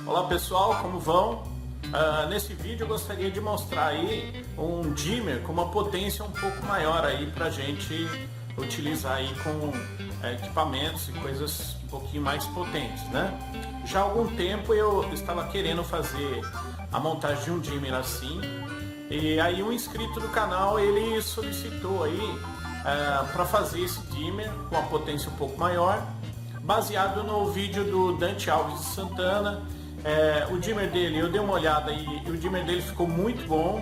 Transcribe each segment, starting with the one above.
Olá pessoal, como vão? Nesse vídeo eu gostaria de mostrar aí um dimmer com uma potência um pouco maior aí para a gente utilizar aí com equipamentos e coisas um pouquinho mais potentes, né? Já há algum tempo eu estava querendo fazer a montagem de um dimmer assim, e aí um inscrito do canal ele solicitou aí para fazer esse dimmer com uma potência um pouco maior, baseado no vídeo do Dante Alves de Santana. O dimmer dele, eu dei uma olhada e o dimmer dele ficou muito bom,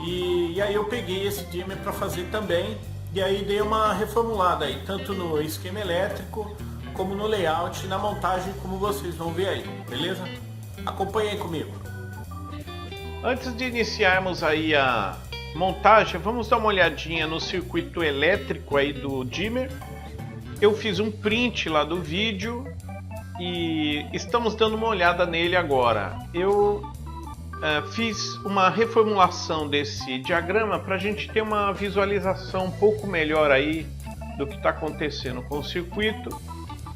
e aí eu peguei esse dimmer para fazer também, e aí dei uma reformulada aí, tanto no esquema elétrico como no layout e na montagem, como vocês vão ver aí, beleza? Acompanhe aí comigo. Antes de iniciarmos aí a montagem, vamos dar uma olhadinha no circuito elétrico aí do dimmer. Eu fiz um print lá do vídeo e estamos dando uma olhada nele agora. Eu fiz uma reformulação desse diagrama para a gente ter uma visualização um pouco melhor aí do que está acontecendo com o circuito.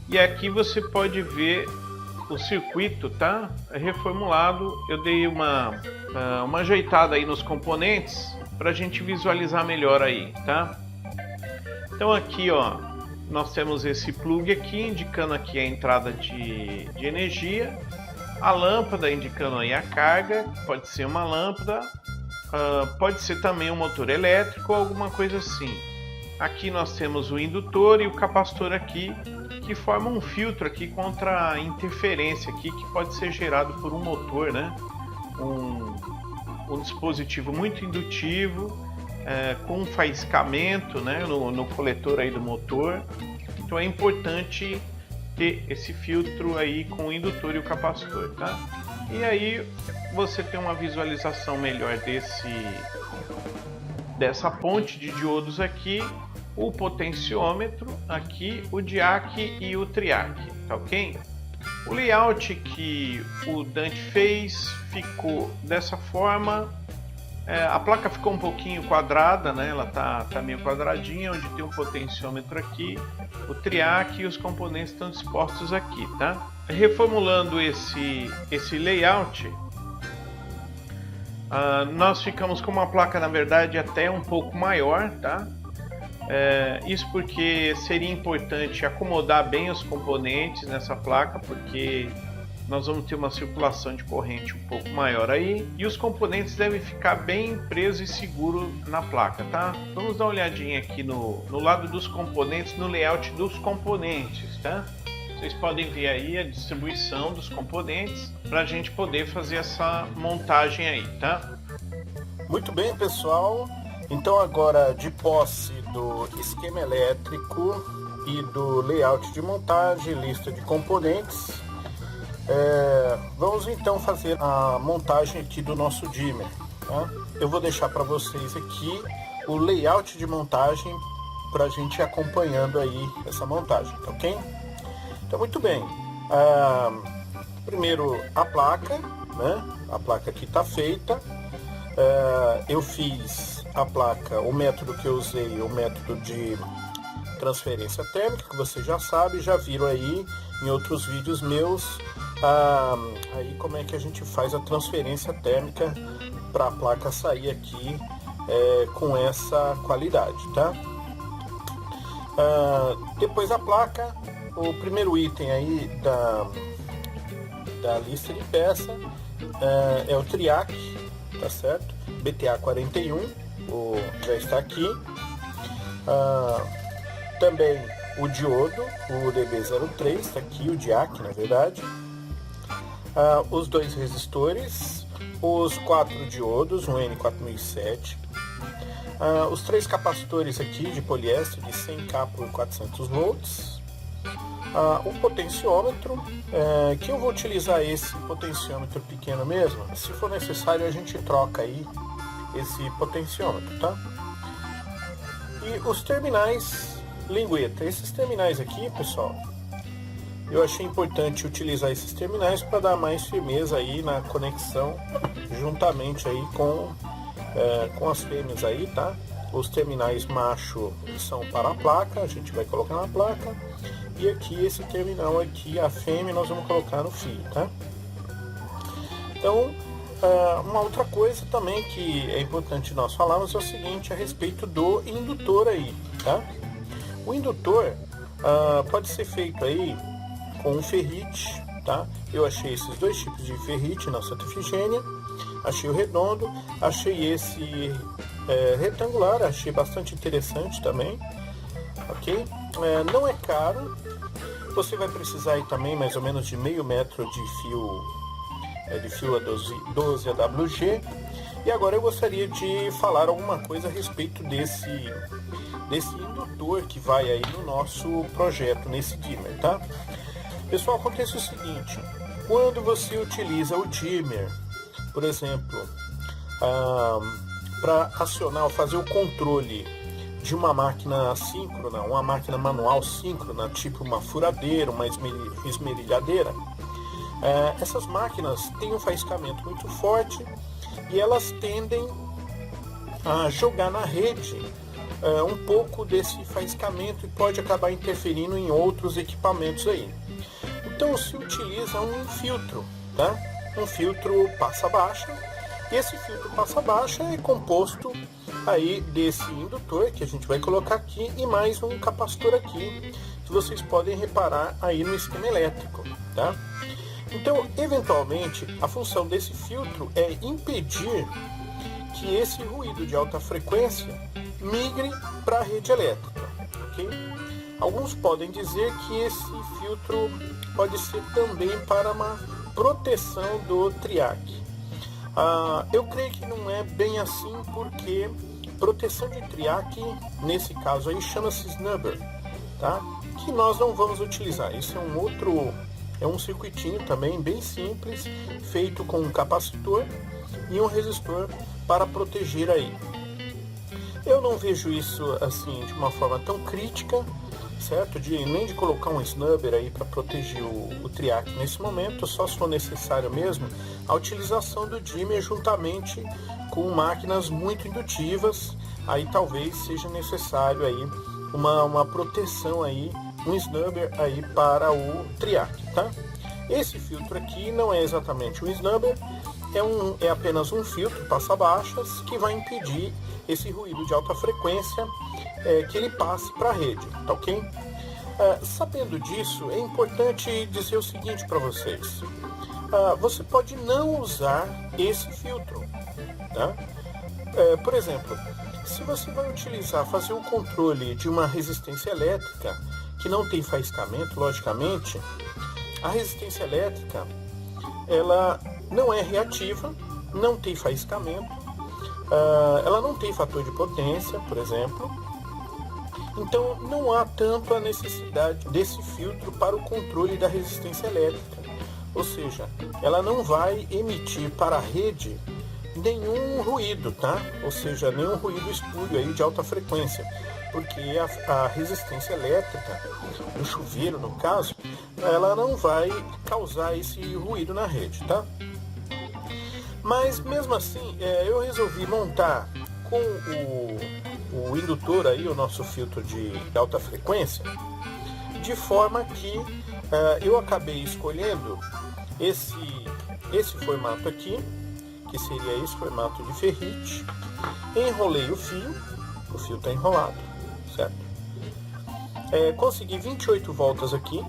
E aqui você pode ver o circuito, tá? Reformulado. Eu dei uma ajeitada aí nos componentes para a gente visualizar melhor aí, tá? Então aqui, ó, nós temos esse plug aqui, indicando aqui a entrada de energia, a lâmpada indicando aí a carga, pode ser uma lâmpada, pode ser também um motor elétrico ou alguma coisa assim. Aqui nós temos o indutor e o capacitor aqui, que formam um filtro aqui contra a interferência aqui, que pode ser gerado por um motor, né? Um dispositivo muito indutivo, com um faiscamento, né, no coletor aí do motor. Então é importante ter esse filtro aí com o indutor e o capacitor, tá? E aí você tem uma visualização melhor dessa ponte de diodos aqui, o potenciômetro aqui, o diac e o triac, tá ok? O layout que o Dante fez ficou dessa forma. A placa ficou um pouquinho quadrada, né? Ela tá meio quadradinha, onde tem um potenciômetro aqui, o triac e os componentes estão dispostos aqui, tá? Reformulando esse layout, nós ficamos com uma placa, na verdade, até um pouco maior, tá? Isso porque seria importante acomodar bem os componentes nessa placa, porque nós vamos ter uma circulação de corrente um pouco maior aí, e os componentes devem ficar bem presos e seguros na placa, tá? Vamos dar uma olhadinha aqui no lado dos componentes, no layout dos componentes, tá? Vocês podem ver aí a distribuição dos componentes para a gente poder fazer essa montagem aí, tá? Muito bem, pessoal. Então agora, de posse do esquema elétrico e do layout de montagem, lista de componentes, vamos então fazer a montagem aqui do nosso dimmer, tá? Eu vou deixar para vocês aqui o layout de montagem para a gente ir acompanhando aí essa montagem, tá ok? Então muito bem, primeiro a placa, né? A placa aqui está feita. Eu fiz a placa, o método que eu usei, o método de transferência térmica, que você já sabe, já viram aí em outros vídeos meus, aí como é que a gente faz a transferência térmica para a placa sair aqui com essa qualidade, tá? Depois da placa, o primeiro item aí da lista de peça é o triac, tá certo? BTA41, já está aqui. Também o diodo, o DB03, está aqui, o diac na verdade. Os dois resistores, os 4 diodos, um N4007. Os 3 capacitores aqui de poliéster de 100K por 400 volts. O potenciômetro, que eu vou utilizar esse potenciômetro pequeno mesmo. Se for necessário a gente troca aí esse potenciômetro, tá? E os terminais lingueta. Esses terminais aqui, pessoal, eu achei importante utilizar esses terminais para dar mais firmeza aí na conexão, juntamente aí com as fêmeas aí, tá? Os terminais macho são para a placa, a gente vai colocar na placa, e aqui esse terminal aqui, a fêmea, nós vamos colocar no fio, tá? Então, uma outra coisa também que é importante nós falarmos é o seguinte a respeito do indutor aí, tá? O indutor pode ser feito aí com um ferrite, tá? Eu achei esses dois tipos de ferrite na Santa Efigênia, achei o redondo, achei esse retangular, achei bastante interessante também, ok? Não é caro, você vai precisar aí também mais ou menos de meio metro de fio a 12 AWG. E agora eu gostaria de falar alguma coisa a respeito desse indutor que vai aí no nosso projeto, nesse dimmer, tá? Pessoal, acontece o seguinte, quando você utiliza o dimmer, por exemplo, para acionar ou fazer o controle de uma máquina assíncrona, uma máquina manual síncrona, tipo uma furadeira, uma esmerilhadeira, essas máquinas têm um faiscamento muito forte e elas tendem a jogar na rede um pouco desse faiscamento e pode acabar interferindo em outros equipamentos aí. Então se utiliza um filtro, tá? Um filtro passa baixa, e esse filtro passa baixa é composto aí desse indutor que a gente vai colocar aqui e mais um capacitor aqui, que vocês podem reparar aí no esquema elétrico, tá? Então, eventualmente, a função desse filtro é impedir que esse ruído de alta frequência migre para a rede elétrica, ok? Alguns podem dizer que esse filtro pode ser também para uma proteção do triac. Eu creio que não é bem assim, porque proteção de triac, nesse caso aí, chama-se snubber, tá? Que nós não vamos utilizar. Isso é um circuitinho também bem simples, feito com um capacitor e um resistor para proteger aí. Eu não vejo isso assim de uma forma tão crítica, certo? Nem de colocar um snubber aí para proteger o triac nesse momento, só se for necessário mesmo a utilização do dimmer juntamente com máquinas muito indutivas, aí talvez seja necessário aí uma proteção aí, um snubber aí para o triac, tá? Esse filtro aqui não é exatamente um snubber, é apenas um filtro passa-baixas que vai impedir esse ruído de alta frequência que ele passe para a rede, tá ok? Sabendo disso, é importante dizer o seguinte para vocês. Você pode não usar esse filtro, tá? Por exemplo, se você vai fazer o controle de uma resistência elétrica que não tem faiscamento, logicamente, a resistência elétrica ela não é reativa, não tem faiscamento, ela não tem fator de potência, por exemplo. Então não há tanto a necessidade desse filtro para o controle da resistência elétrica. Ou seja, ela não vai emitir para a rede nenhum ruído, tá? Ou seja, nenhum ruído espúrio aí de alta frequência, porque a resistência elétrica do chuveiro, no caso, ela não vai causar esse ruído na rede, tá? Mas mesmo assim, eu resolvi montar com o indutor aí, o nosso filtro de alta frequência, de forma que eu acabei escolhendo esse formato aqui, que seria esse formato de ferrite. Enrolei o fio está enrolado, certo? Consegui 28 voltas aqui,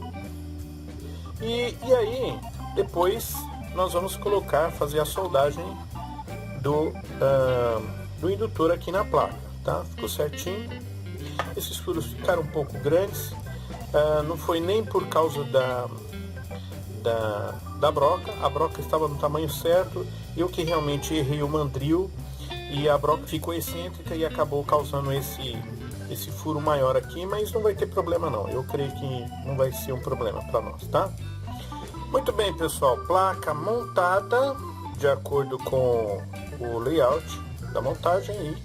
e aí depois nós vamos fazer a soldagem do indutor aqui na placa, tá? Ficou certinho. Esses furos ficaram um pouco grandes, não foi nem por causa da broca. A broca estava no tamanho certo, eu que realmente errei o mandril e a broca ficou excêntrica e acabou causando esse furo maior aqui, mas não vai ter problema não, eu creio que não vai ser um problema para nós, tá? Muito bem, pessoal, placa montada de acordo com o layout da montagem aí.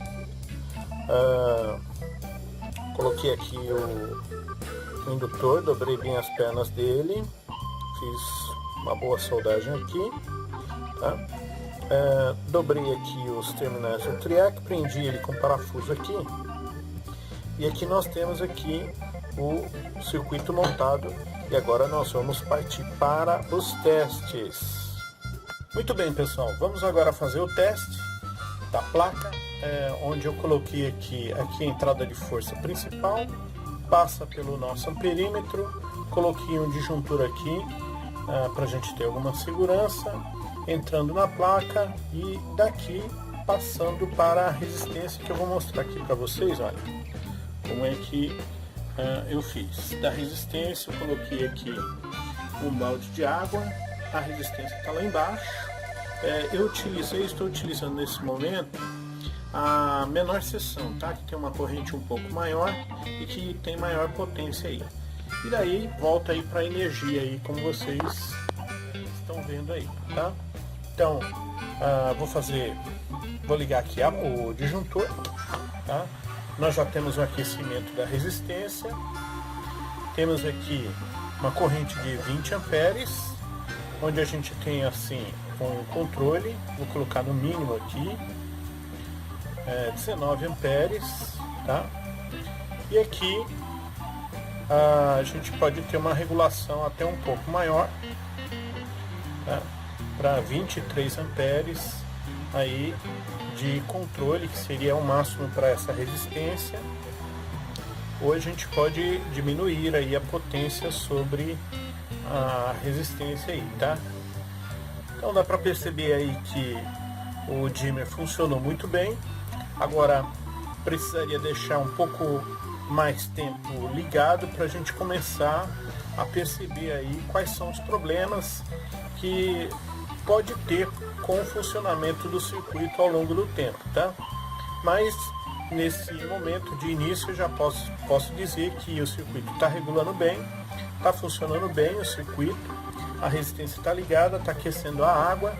Coloquei aqui o indutor, dobrei bem as pernas dele, fiz uma boa soldagem aqui, tá? Dobrei aqui os terminais do triac, prendi ele com parafuso aqui, e aqui nós temos aqui o circuito montado, e agora nós vamos partir para os testes. Muito bem, pessoal, vamos agora fazer o teste da placa, onde eu coloquei aqui a entrada de força principal, passa pelo nosso amperímetro, coloquei um disjuntor aqui para a gente ter alguma segurança, entrando na placa e daqui passando para a resistência, que eu vou mostrar aqui para vocês. Olha como é que eu fiz. Da resistência eu coloquei aqui um balde de água, a resistência está lá embaixo. Eu estou utilizando nesse momento a menor seção, tá? Que tem uma corrente um pouco maior e que tem maior potência aí. E daí volta aí para a energia aí, como vocês estão vendo aí, tá? Então vou ligar aqui o disjuntor, tá? Nós já temos o aquecimento da resistência, temos aqui uma corrente de 20 amperes, onde a gente tem assim um controle, vou colocar no mínimo aqui, 19 amperes, tá? E aqui a gente pode ter uma regulação até um pouco maior, tá? Para 23 amperes aí de controle, que seria o máximo para essa resistência. Ou a gente pode diminuir aí a potência sobre a resistência aí, tá? Então dá para perceber aí que o dimmer funcionou muito bem. Agora precisaria deixar um pouco mais tempo ligado para a gente começar a perceber aí quais são os problemas que pode ter com o funcionamento do circuito ao longo do tempo, tá? Mas nesse momento de início eu já posso dizer que o circuito está regulando bem, está funcionando bem o circuito, a resistência está ligada, está aquecendo a água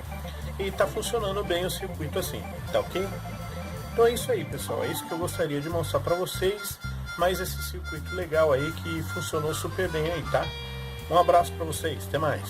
e está funcionando bem o circuito assim, tá ok? Então é isso aí, pessoal, é isso que eu gostaria de mostrar para vocês, mais esse circuito legal aí que funcionou super bem aí, tá? Um abraço para vocês, até mais!